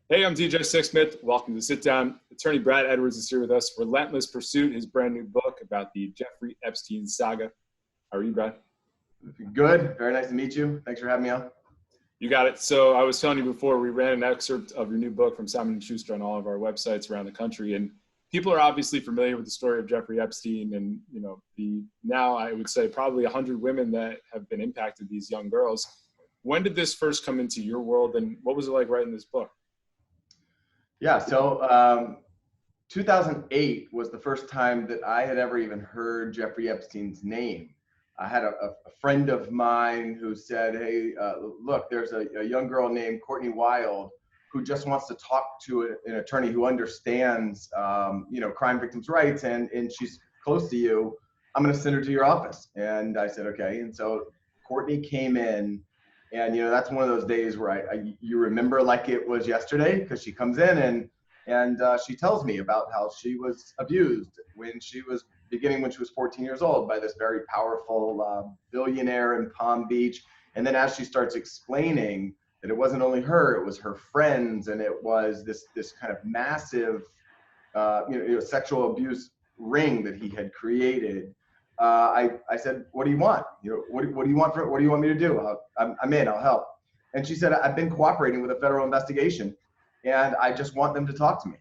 Hey, I'm DJ Sixsmith. Welcome to Sit Down. Attorney Brad Edwards is here with us. Relentless Pursuit, his brand new book about the Jeffrey Epstein saga. How are you, Brad? Good. Very nice to meet you. Thanks for having me on. You got it. So I was telling you before, we ran an excerpt of your new book from Simon & Schuster on all of our websites around the country. And people are obviously familiar with the story of Jeffrey Epstein and, now I would say probably 100 women that have been impacted, these young girls. When did this first come into your world and what was it like writing this book? Yeah, so 2008 was the first time that I had ever even heard Jeffrey Epstein's name. I had a friend of mine who said, hey, look, there's a young girl named Courtney Wild who just wants to talk to an attorney who understands, crime victims' rights, and she's close to you. I'm going to send her to your office. And I said, okay. And so Courtney came in. And, that's one of those days where you remember like it was yesterday, because she comes in and she tells me about how she was abused when she was 14 years old by this very powerful billionaire in Palm Beach. And then as she starts explaining that it wasn't only her, it was her friends, and it was this kind of massive, sexual abuse ring that he had created. I said, what do you want? What do you want what do you want me to do? I'm in, I'll help. And she said, I've been cooperating with a federal investigation and I just want them to talk to me.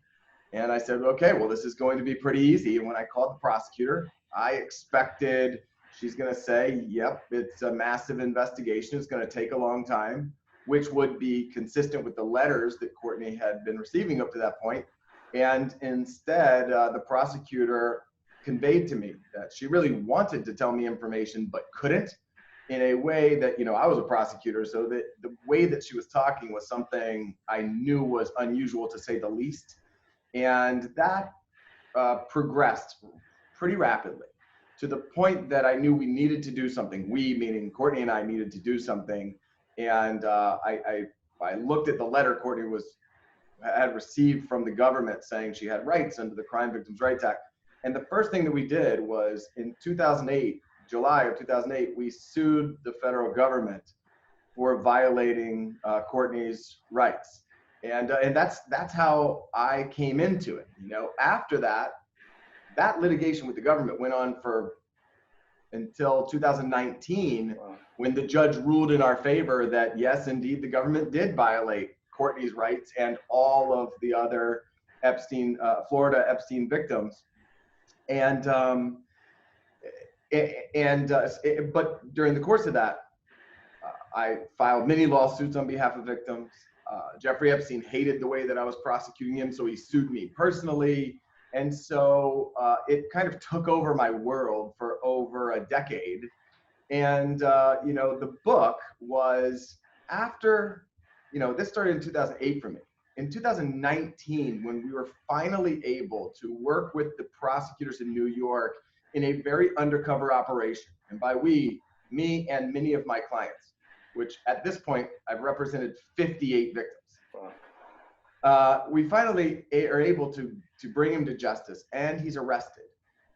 And I said, okay, well, this is going to be pretty easy. And when I called the prosecutor, I expected she's going to say, yep, it's a massive investigation. It's going to take a long time, which would be consistent with the letters that Courtney had been receiving up to that point. And instead, the prosecutor conveyed to me that she really wanted to tell me information but couldn't, in a way that, I was a prosecutor, so that the way that she was talking was something I knew was unusual, to say the least. And that progressed pretty rapidly to the point that I knew we needed to do something. We, meaning Courtney and I, needed to do something. And I looked at the letter Courtney had received from the government saying she had rights under the Crime Victims' Rights Act. And the first thing that we did was in 2008, July of 2008, we sued the federal government for violating Courtney's rights. And that's how I came into it. After that litigation with the government went on until 2019, when the judge ruled in our favor that yes, indeed, the government did violate Courtney's rights and all of the other Florida Epstein victims. But during the course of that, I filed many lawsuits on behalf of victims. Jeffrey Epstein hated the way that I was prosecuting him, so he sued me personally. And so it kind of took over my world for over a decade. And, the book was after, this started in 2008 for me. In 2019, when we were finally able to work with the prosecutors in New York in a very undercover operation, and by we, me and many of my clients, which at this point I've represented 58 victims. We finally are able to bring him to justice, and he's arrested,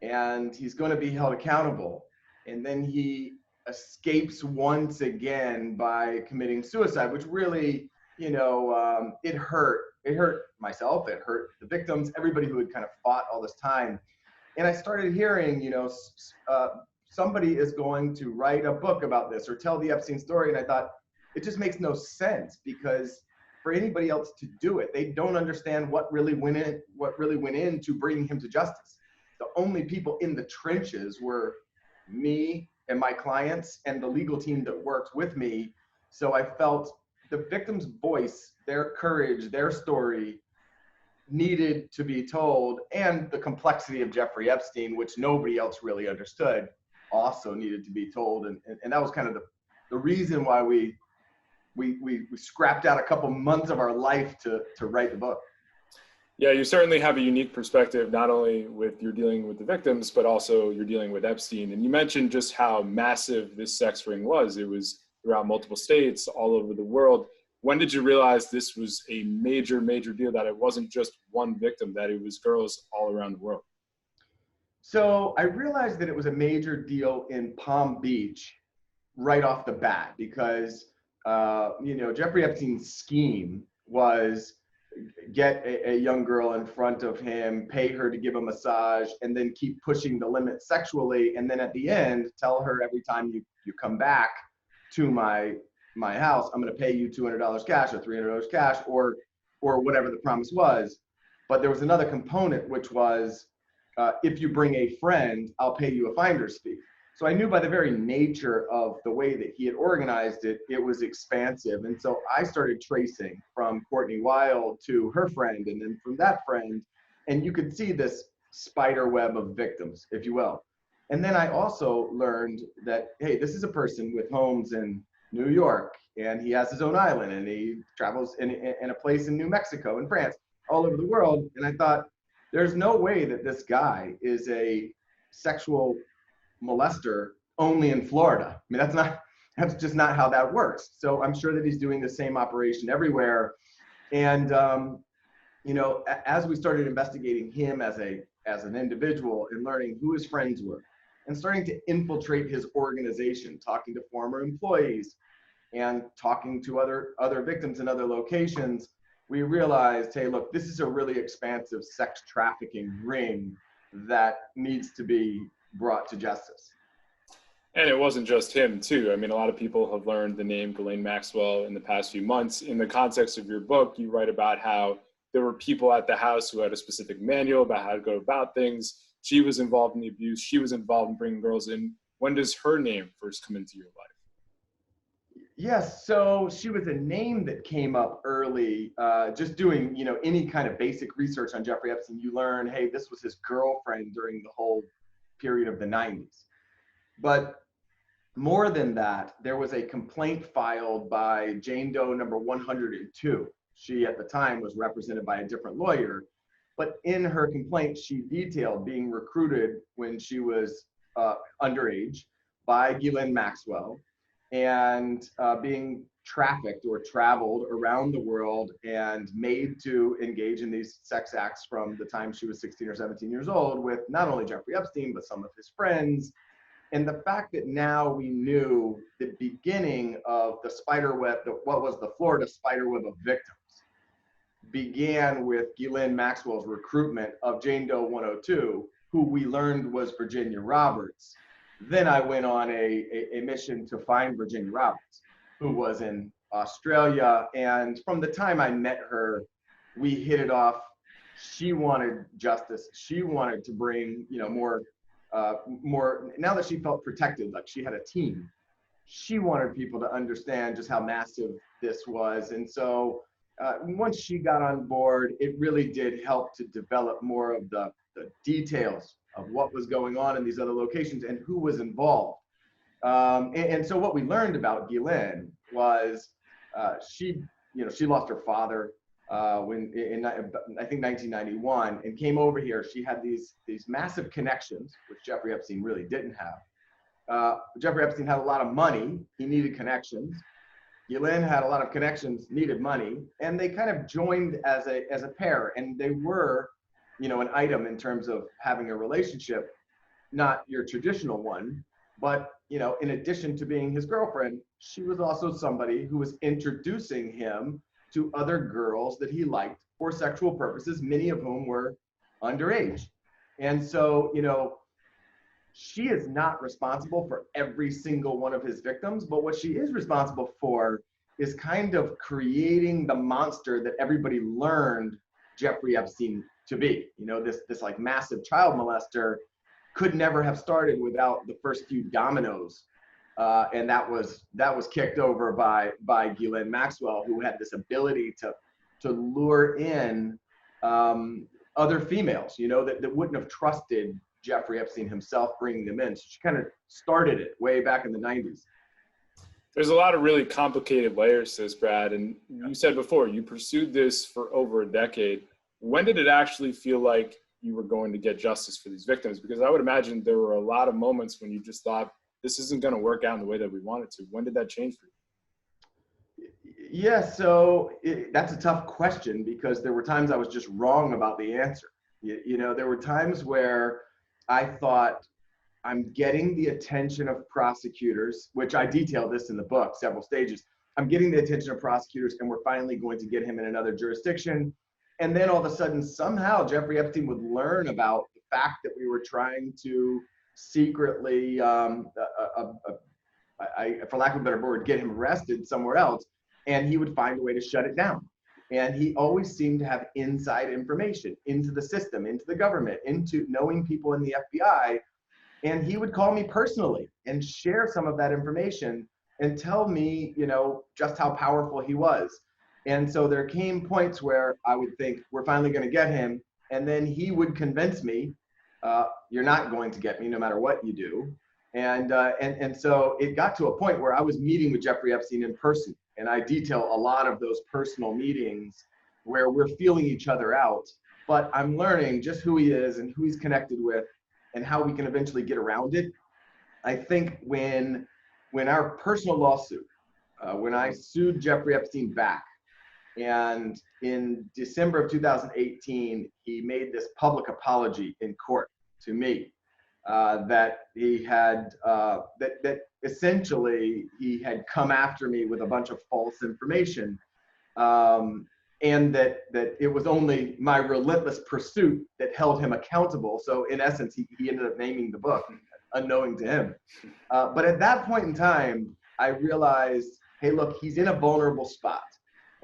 and he's going to be held accountable, and then he escapes once again by committing suicide, which really, it hurt. It hurt myself. It hurt the victims, everybody who had kind of fought all this time. And I started hearing, somebody is going to write a book about this or tell the Epstein story. And I thought, it just makes no sense, because for anybody else to do it, they don't understand what really went into bringing him to justice. The only people in the trenches were me and my clients and the legal team that worked with me. So I felt the victim's voice, their courage, their story needed to be told, and the complexity of Jeffrey Epstein, which nobody else really understood, also needed to be told. And that was kind of the reason why we scrapped out a couple months of our life to write the book. Yeah, you certainly have a unique perspective, not only with you're dealing with the victims, but also you're dealing with Epstein. And you mentioned just how massive this sex ring was. It was throughout multiple states, all over the world. When did you realize this was a major, major deal, that it wasn't just one victim, that it was girls all around the world? So I realized that it was a major deal in Palm Beach right off the bat, because Jeffrey Epstein's scheme was get a young girl in front of him, pay her to give a massage, and then keep pushing the limit sexually. And then at the end, tell her every time you come back to my house, I'm going to pay you $200 cash or $300 cash or whatever the promise was. But there was another component, which was, if you bring a friend, I'll pay you a finder's fee. So I knew by the very nature of the way that he had organized it, it was expansive. And so I started tracing from Courtney Wild to her friend, and then from that friend, and you could see this spider web of victims, if you will. And then I also learned that, hey, this is a person with homes in New York, and he has his own island, and he travels in a place in New Mexico and France, all over the world. And I thought, there's no way that this guy is a sexual molester only in Florida. I mean, that's just not how that works. So I'm sure that he's doing the same operation everywhere. And you know, as we started investigating him as an individual and learning who his friends were, and starting to infiltrate his organization, talking to former employees and talking to other victims in other locations, we realized, hey, look, this is a really expansive sex trafficking ring that needs to be brought to justice. And it wasn't just him too. I mean, a lot of people have learned the name Ghislaine Maxwell in the past few months. In the context of your book, you write about how there were people at the house who had a specific manual about how to go about things. She was involved in the abuse. She was involved in bringing girls in. When does her name first come into your life? Yes, so she was a name that came up early. Just doing, you know, any kind of basic research on Jeffrey Epstein, you learn, hey, this was his girlfriend during the whole period of the 90s. But more than that, there was a complaint filed by Jane Doe number 102. She at the time was represented by a different lawyer, but in her complaint, she detailed being recruited when she was underage by Ghislaine Maxwell, and being trafficked or traveled around the world and made to engage in these sex acts from the time she was 16 or 17 years old with not only Jeffrey Epstein, but some of his friends. And the fact that now we knew the beginning of the spider web, what was the Florida spider web of victims, began with Ghislaine Maxwell's recruitment of Jane Doe 102, who we learned was Virginia Roberts. Then I went on a mission to find Virginia Roberts, who was in Australia. And from the time I met her, we hit it off. She wanted justice. She wanted to bring, you know, more, now that she felt protected, like she had a team, she wanted people to understand just how massive this was. And so once she got on board, it really did help to develop more of the details of what was going on in these other locations and who was involved. And so what we learned about Ghislaine was she lost her father when in I think 1991, and came over here. She had these massive connections, which Jeffrey Epstein really didn't have. Jeffrey Epstein had a lot of money. He needed connections. Ghislaine had a lot of connections, needed money, and they kind of joined as a pair, and they were, you know, an item in terms of having a relationship, not your traditional one, but, you know, in addition to being his girlfriend, she was also somebody who was introducing him to other girls that he liked for sexual purposes, many of whom were underage. And so, you know, she is not responsible for every single one of his victims, but what she is responsible for is kind of creating the monster that everybody learned Jeffrey Epstein to be. You know, this like massive child molester could never have started without the first few dominoes. And that was kicked over by Ghislaine Maxwell, who had this ability to lure in other females, you know, that wouldn't have trusted Jeffrey Epstein himself, bringing them in. So she kind of started it way back in the 90s. There's a lot of really complicated layers to this, Brad. And you said before, you pursued this for over a decade. When did it actually feel like you were going to get justice for these victims? Because I would imagine there were a lot of moments when you just thought, this isn't going to work out in the way that we want it to. When did that change for you? Yeah, so that's a tough question, because there were times I was just wrong about the answer. You know, there were times where I thought, I'm getting the attention of prosecutors, which I detail this in the book, several stages. I'm getting the attention of prosecutors, and we're finally going to get him in another jurisdiction. And then all of a sudden, somehow Jeffrey Epstein would learn about the fact that we were trying to secretly, for lack of a better word, get him arrested somewhere else, and he would find a way to shut it down. And he always seemed to have inside information into the system, into the government, into knowing people in the FBI. And he would call me personally and share some of that information and tell me, you know, just how powerful he was. And so there came points where I would think, we're finally going to get him. And then he would convince me, you're not going to get me no matter what you do. And so it got to a point where I was meeting with Jeffrey Epstein in person. And I detail a lot of those personal meetings where we're feeling each other out. But I'm learning just who he is and who he's connected with and how we can eventually get around it. I think when our personal lawsuit, when I sued Jeffrey Epstein back, and in December of 2018, he made this public apology in court to me that he had, that essentially he had come after me with a bunch of false information. And that it was only my relentless pursuit that held him accountable. So in essence, he ended up naming the book, unknowing to him. But at that point in time, I realized, hey, look, he's in a vulnerable spot.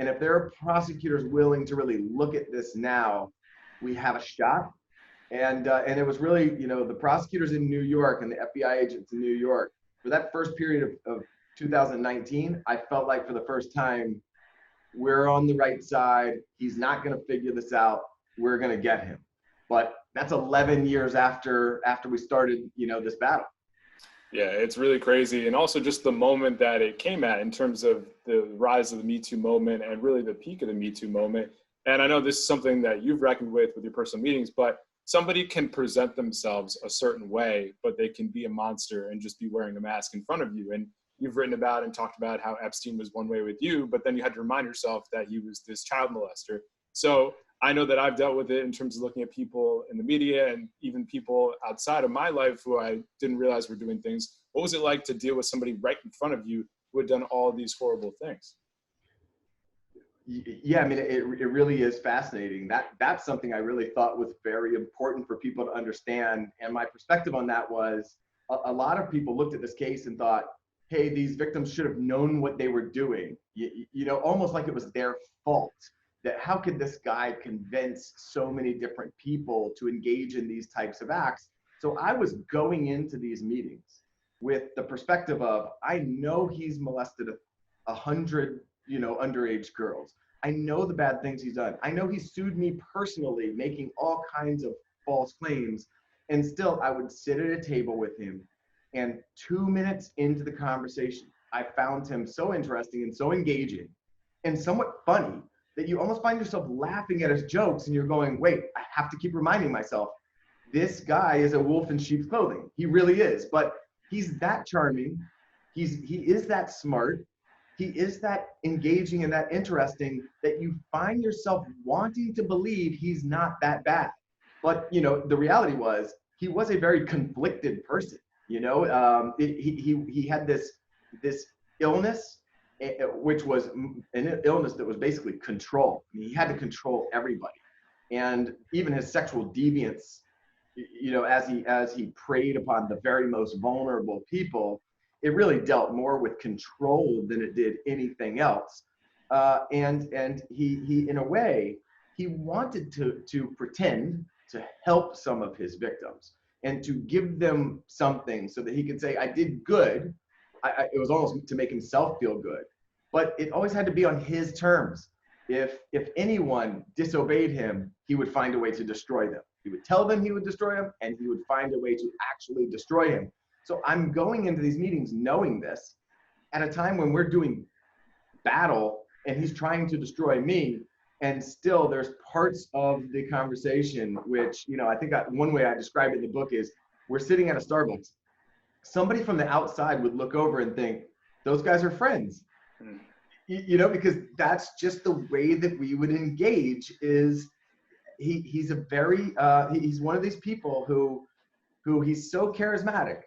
And if there are prosecutors willing to really look at this now, we have a shot. And it was really, you know, the prosecutors in New York and the FBI agents in New York, for that first period of 2019, I felt like for the first time, we're on the right side. He's not going to figure this out. We're going to get him. But that's 11 years after we started, you know, this battle. Yeah, it's really crazy. And also just the moment that it came at in terms of the rise of the Me Too movement and really the peak of the Me Too movement. And I know this is something that you've reckoned with your personal meetings, but somebody can present themselves a certain way, but they can be a monster and just be wearing a mask in front of you. And you've written about and talked about how Epstein was one way with you, but then you had to remind yourself that he was this child molester. So I know that I've dealt with it in terms of looking at people in the media and even people outside of my life who I didn't realize were doing things. What was it like to deal with somebody right in front of you who had done all these horrible things? Yeah, I mean, it really is fascinating. That's something I really thought was very important for people to understand. And my perspective on that was a lot of people looked at this case and thought, hey, these victims should have known what they were doing. You know, almost like it was their fault. That how could this guy convince so many different people to engage in these types of acts? So I was going into these meetings with the perspective of, I know he's molested 100, you know, underage girls. I know the bad things he's done. I know he sued me personally, making all kinds of false claims. And still, I would sit at a table with him. And 2 minutes into the conversation, I found him so interesting and so engaging and somewhat funny that you almost find yourself laughing at his jokes and you're going, wait, I have to keep reminding myself, this guy is a wolf in sheep's clothing. He really is, but he's that charming. He is that smart. He is that engaging and that interesting that you find yourself wanting to believe he's not that bad. But, you know, the reality was he was a very conflicted person. You know, he had this illness, which was an illness that was basically control. I mean, he had to control everybody, and even his sexual deviance. You know, as he preyed upon the very most vulnerable people, it really dealt more with control than it did anything else. And he in a way he wanted to pretend to help some of his victims and to give them something so that he could say, I did good. It was almost to make himself feel good, but it always had to be on his terms. If anyone disobeyed him, he would find a way to destroy them. He would tell them he would destroy them, and he would find a way to actually destroy him. So I'm going into these meetings knowing this at a time when we're doing battle and he's trying to destroy me. And still there's parts of the conversation, which, you know, I think one way I describe it in the book is we're sitting at a Starbucks. Somebody from the outside would look over and think, those guys are friends. You know, because that's just the way that we would engage. Is he's a very, he's one of these people who he's so charismatic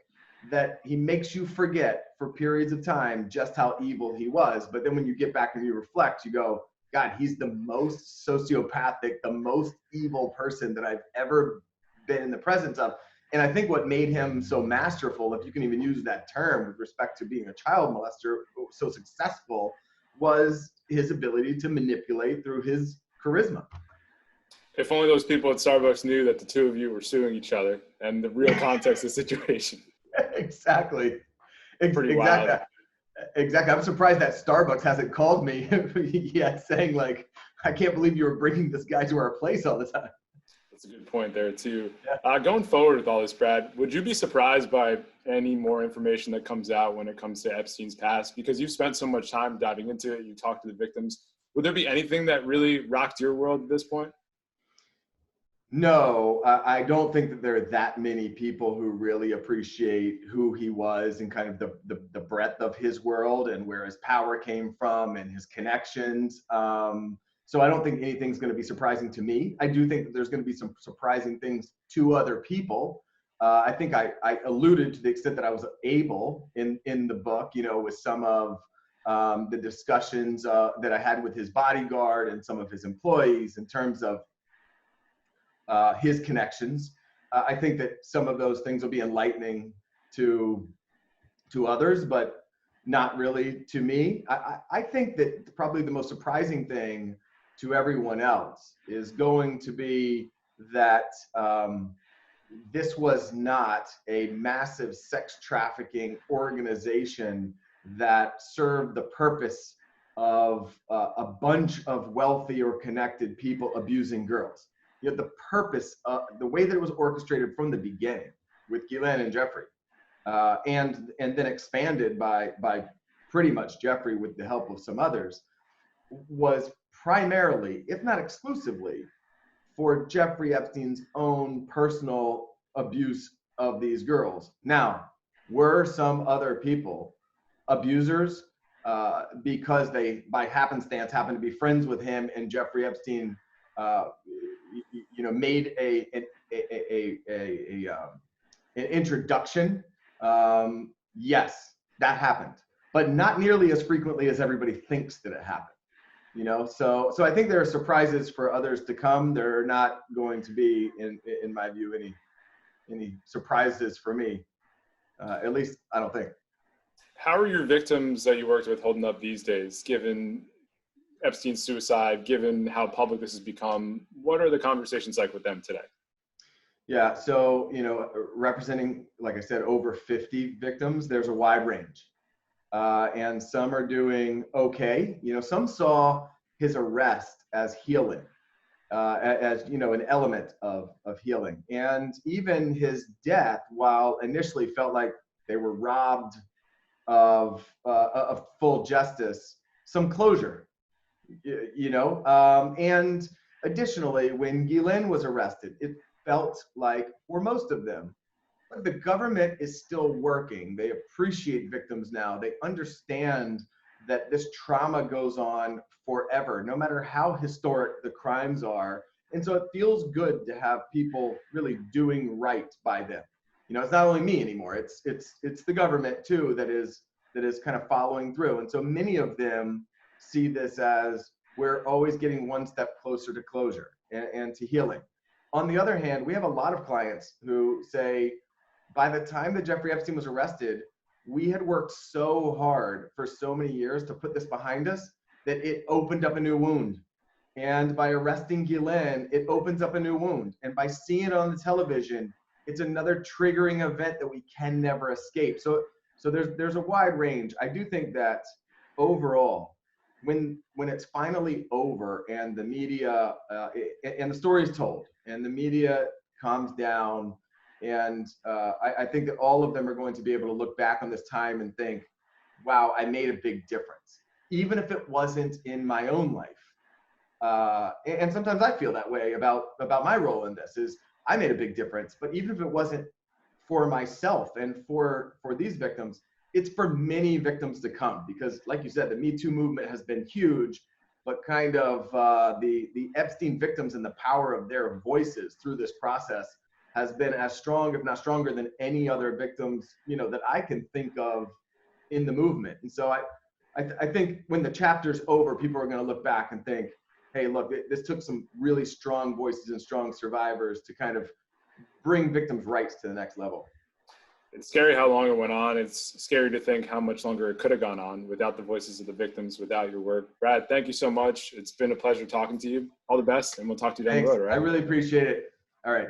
that he makes you forget for periods of time just how evil he was. But then when you get back and you reflect, you go, God, he's the most sociopathic, the most evil person that I've ever been in the presence of. And I think what made him so masterful, if you can even use that term with respect to being a child molester, so successful, was his ability to manipulate through his charisma. If only those people at Starbucks knew that the two of you were suing each other and the real context of the situation. Exactly. Pretty Exactly. wild. Exactly. I'm surprised that Starbucks hasn't called me yet saying like, I can't believe you were bringing this guy to our place all the time. That's a good point there too. Yeah. Going forward with all this, Brad, would you be surprised by any more information that comes out when it comes to Epstein's past? Because you've spent so much time diving into it, you talked to the victims. Would there be anything that really rocked your world at this point? No, I don't think that there are that many people who really appreciate who he was and kind of the breadth of his world and where his power came from and his connections. So I don't think anything's going to be surprising to me. I do think that there's going to be some surprising things to other people. I think I alluded to the extent that I was able in the book, you know, with some of the discussions that I had with his bodyguard and some of his employees in terms of his connections. I think that some of those things will be enlightening to others, but not really to me. I think that probably the most surprising thing to everyone else is going to be that this was not a massive sex trafficking organization that served the purpose of a bunch of wealthy or connected people abusing girls. You know, the purpose, the way that it was orchestrated from the beginning with Ghislaine and Jeffrey, and then expanded by pretty much Jeffrey with the help of some others, was primarily, if not exclusively, for Jeffrey Epstein's own personal abuse of these girls. Now, were some other people abusers because they, by happenstance, happened to be friends with him and Jeffrey Epstein, you know, made an introduction? Yes, that happened, but not nearly as frequently as everybody thinks that it happened. You know, so I think there are surprises for others to come. There are not going to be, in my view, any surprises for me. At least I don't think. How are your victims that you worked with holding up these days, given Epstein's suicide, given how public this has become? What are the conversations like with them today? Yeah, so, you know, representing, like I said, over 50 victims, there's a wide range. And some are doing okay. You know, some saw his arrest as healing, as, you know, an element of healing. And even his death, while initially felt like they were robbed of full justice, some closure, you know. And additionally, when Ghislaine was arrested, it felt like, for most of them, the government is still working. They appreciate victims now. They understand that this trauma goes on forever, no matter how historic the crimes are. And so it feels good to have people really doing right by them. You know, it's not only me anymore. It's the government too that is kind of following through. And so many of them see this as, we're always getting one step closer to closure and to healing. On the other hand, we have a lot of clients who say, by the time that Jeffrey Epstein was arrested, we had worked so hard for so many years to put this behind us that it opened up a new wound. And by arresting Ghislaine, it opens up a new wound. And by seeing it on the television, it's another triggering event that we can never escape. So there's a wide range. I do think that overall, when it's finally over and the media and the story is told and the media calms down, and I think that all of them are going to be able to look back on this time and think, wow, I made a big difference, even if it wasn't in my own life. And sometimes I feel that way about my role in this, is I made a big difference, but even if it wasn't for myself and for these victims, it's for many victims to come. Because like you said, the Me Too movement has been huge, but kind of the Epstein victims and the power of their voices through this process has been as strong, if not stronger, than any other victims, you know, that I can think of in the movement. And so I think when the chapter's over, people are going to look back and think, hey, look, this took some really strong voices and strong survivors to kind of bring victims' rights to the next level. It's scary how long it went on. It's scary to think how much longer it could have gone on without the voices of the victims, without your work. Brad, thank you so much. It's been a pleasure talking to you. All the best, and we'll talk to you down the road, all right? I really appreciate it. All right.